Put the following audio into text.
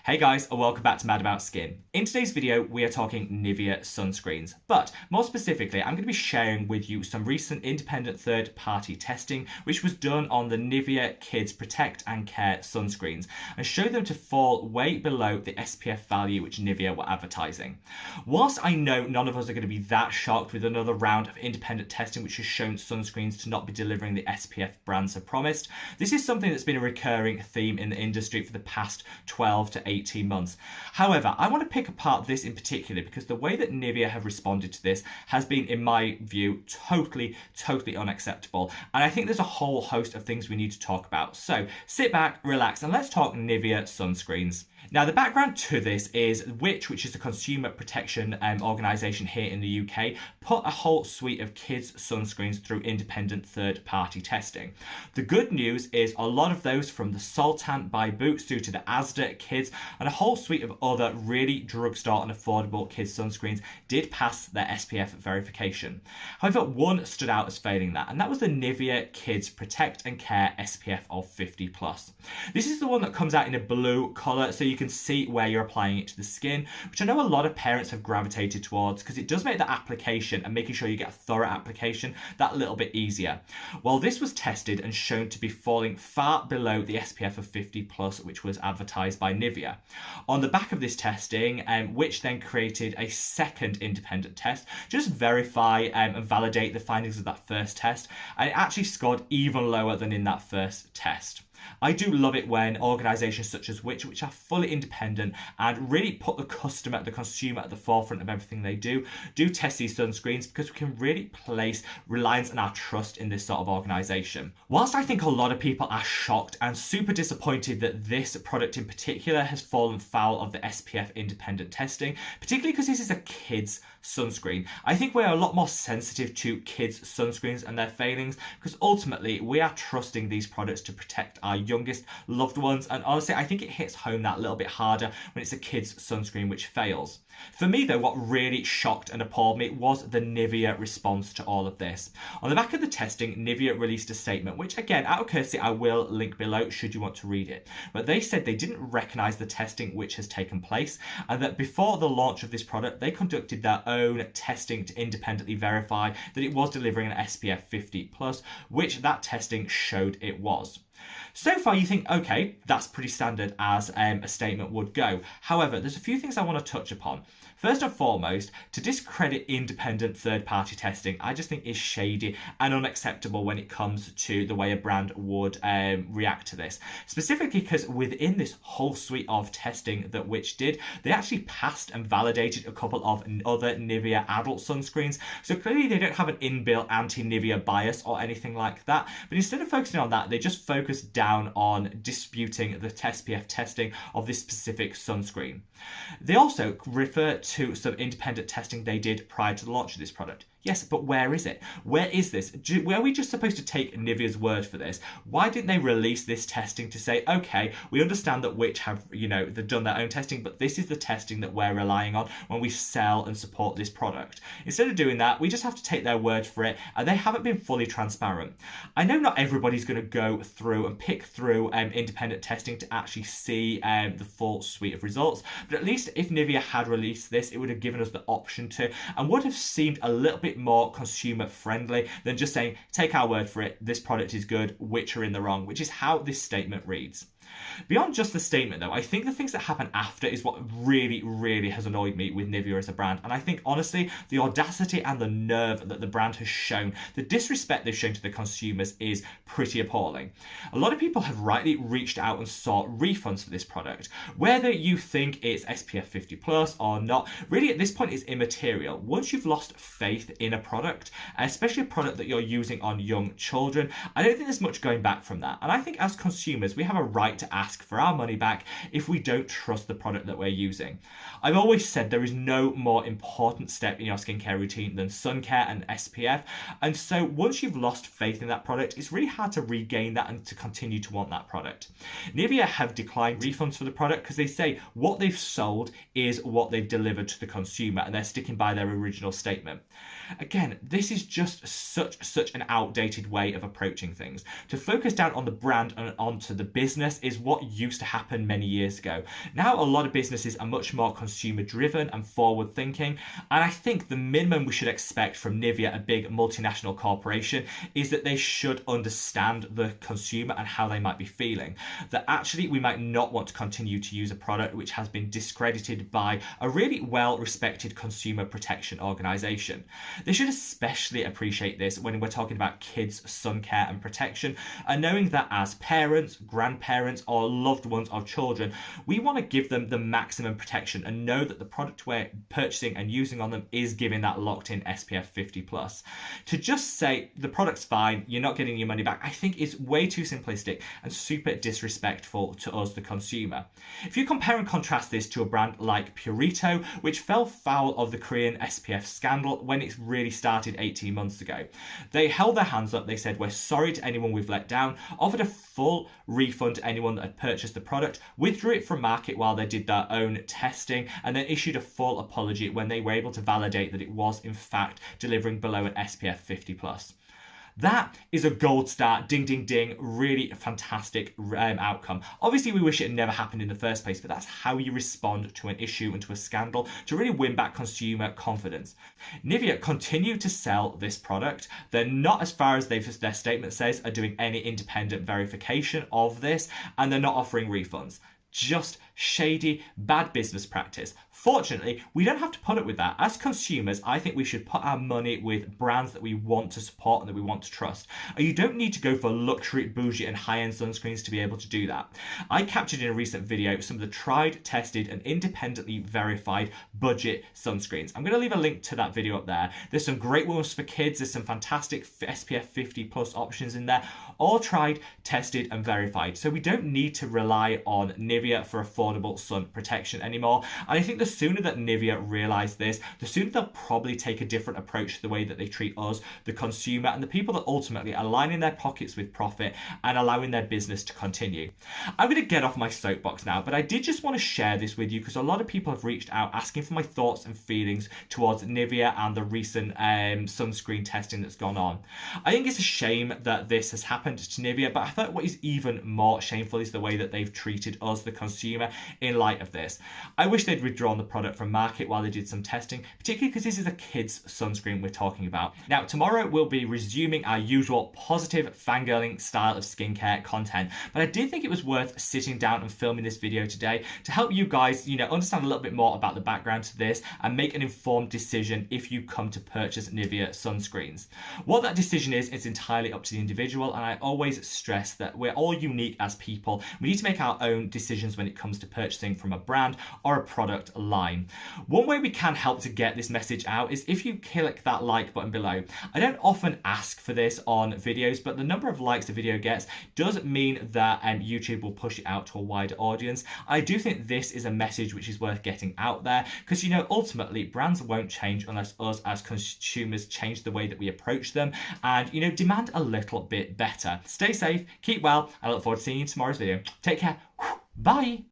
Hey guys, and welcome back to Mad About Skin. In today's video, we are talking Nivea sunscreens, but more specifically, I'm going to be sharing with you some recent independent third-party testing, which was done on the Nivea Kids Protect and Care sunscreens, and show them to fall way below the SPF value which Nivea were advertising. Whilst I know none of us are going to be that shocked with another round of independent testing which has shown sunscreens to not be delivering the SPF brands have promised, this is something that's been a recurring theme in the industry for the past 12 to 18 months. However, I want to pick apart this in particular because the way that Nivea have responded to this has been, in my view, totally unacceptable. And I think there's a whole host of things we need to talk about. So sit back, relax, and let's talk Nivea sunscreens. Now, the background to this is which is a consumer protection organisation here in the UK, put a whole suite of kids' sunscreens through independent third-party testing. The good news is a lot of those from the Sultan by Boots through to the Asda Kids and a whole suite of other really drugstore and affordable kids' sunscreens did pass their SPF verification. However, one stood out as failing that, and that was the Nivea Kids Protect and Care SPF of 50+. This is the one that comes out in a blue colour, so you can see where you're applying it to the skin, which I know a lot of parents have gravitated towards because it does make the application and making sure you get a thorough application that little bit easier. Well, this was tested and shown to be falling far below the SPF of 50+, which was advertised by Nivea. On the back of this testing, which then created a second independent test, just verify and validate the findings of that first test, and it actually scored even lower than in that first test. I do love it when organisations such as which are fully independent and really put the customer, the consumer at the forefront of everything they do test these sunscreens because we can really place reliance and our trust in this sort of organisation. Whilst I think a lot of people are shocked and super disappointed that this product in particular has fallen foul of the SPF independent testing, particularly because this is a kids sunscreen, I think we're a lot more sensitive to kids sunscreens and their failings because ultimately we are trusting these products to protect our youngest loved ones, and honestly I think it hits home that little bit harder when it's a kid's sunscreen which fails. For me though, what really shocked and appalled me was the Nivea response to all of this. On the back of the testing, Nivea released a statement which, again, out of courtesy I will link below should you want to read it, but they said they didn't recognise the testing which has taken place and that before the launch of this product they conducted their own testing to independently verify that it was delivering an SPF 50+, which that testing showed it was. So far you think, okay, that's pretty standard as a statement would go. However, there's a few things I want to touch upon. First and foremost, to discredit independent third-party testing, I just think is shady and unacceptable when it comes to the way a brand would react to this. Specifically because within this whole suite of testing that Which did, they actually passed and validated a couple of other Nivea adult sunscreens. So clearly they don't have an inbuilt anti-Nivea bias or anything like that. But instead of focusing on that, they just focused down on disputing the SPF testing of this specific sunscreen. They also refer to some independent testing they did prior to the launch of this product. Yes, but where is it? Where is this? Were we just supposed to take Nivea's word for this? Why didn't they release this testing to say, okay, we understand that Which have, they've done their own testing, but this is the testing that we're relying on when we sell and support this product. Instead of doing that, we just have to take their word for it, and they haven't been fully transparent. I know not everybody's going to go through and pick through independent testing to actually see the full suite of results, but at least if Nivea had released this, it would have given us the option to, and would have seemed a little bit more consumer friendly than just saying, take our word for it, this product is good, Which are in the wrong, which is how this statement reads. Beyond just the statement though, I think the things that happen after is what really has annoyed me with Nivea as a brand. And I think honestly, the audacity and the nerve that the brand has shown, the disrespect they've shown to the consumers is pretty appalling. A lot of people have rightly reached out and sought refunds for this product. Whether you think it's SPF 50+ or not, really at this point is immaterial. Once you've lost faith in a product, especially a product that you're using on young children, I don't think there's much going back from that. And I think as consumers, we have a right to ask for our money back if we don't trust the product that we're using. I've always said there is no more important step in your skincare routine than sun care and SPF, and so once you've lost faith in that product, it's really hard to regain that and to continue to want that product. Nivea have declined refunds for the product because they say what they've sold is what they've delivered to the consumer, and they're sticking by their original statement. Again, this is just such an outdated way of approaching things. To focus down on the brand and onto the business is what used to happen many years ago. Now a lot of businesses are much more consumer driven and forward thinking, and I think the minimum we should expect from Nivea, a big multinational corporation, is that they should understand the consumer and how they might be feeling. That actually we might not want to continue to use a product which has been discredited by a really well respected consumer protection organisation. They should especially appreciate this when we're talking about kids' sun care and protection, and knowing that as parents, grandparents, or loved ones of children, we want to give them the maximum protection and know that the product we're purchasing and using on them is giving that locked in SPF 50 plus. To just say the product's fine, you're not getting your money back, I think is way too simplistic and super disrespectful to us, the consumer. If you compare and contrast this to a brand like Purito, which fell foul of the Korean SPF scandal when it really started 18 months ago. They held their hands up, they said, "We're sorry to anyone we've let down," offered a full refund to anyone that had purchased the product, withdrew it from market while they did their own testing, and then issued a full apology when they were able to validate that it was in fact delivering below an SPF 50 plus. That is a gold star, ding, ding, ding, really fantastic outcome. Obviously, we wish it had never happened in the first place, but that's how you respond to an issue and to a scandal to really win back consumer confidence. Nivea continue to sell this product. They're not, as far as their statement says, are doing any independent verification of this, and they're not offering refunds. Just shady, bad business practice. Fortunately, we don't have to put up with that. As consumers, I think we should put our money with brands that we want to support and that we want to trust. And you don't need to go for luxury, bougie, and high-end sunscreens to be able to do that. I captured in a recent video some of the tried, tested, and independently verified budget sunscreens. I'm going to leave a link to that video up there. There's some great ones for kids. There's some fantastic SPF 50 plus options in there, all tried, tested, and verified. So we don't need to rely on Nivea for affordable sun protection anymore. And I think the sooner that Nivea realise this, the sooner they'll probably take a different approach to the way that they treat us, the consumer, and the people that ultimately are lining their pockets with profit and allowing their business to continue. I'm going to get off my soapbox now, but I did just want to share this with you because a lot of people have reached out asking for my thoughts and feelings towards Nivea and the recent sunscreen testing that's gone on. I think it's a shame that this has happened to Nivea, but I thought what is even more shameful is the way that they've treated us, the consumer, in light of this. I wish they'd withdrawn the product from market while they did some testing, particularly because this is a kids sunscreen we're talking about. Now, tomorrow we'll be resuming our usual positive fangirling style of skincare content, but I did think it was worth sitting down and filming this video today to help you guys, understand a little bit more about the background to this and make an informed decision if you come to purchase Nivea sunscreens. What that decision is entirely up to the individual, and I always stress that we're all unique as people. We need to make our own decisions when it comes to purchasing from a brand or a product line. One way we can help to get this message out is if you click that like button below. I don't often ask for this on videos, but the number of likes the video gets does mean that YouTube will push it out to a wider audience. I do think this is a message which is worth getting out there because, ultimately brands won't change unless us as consumers change the way that we approach them and, demand a little bit better. Stay safe, keep well. I look forward to seeing you in tomorrow's video. Take care. Bye.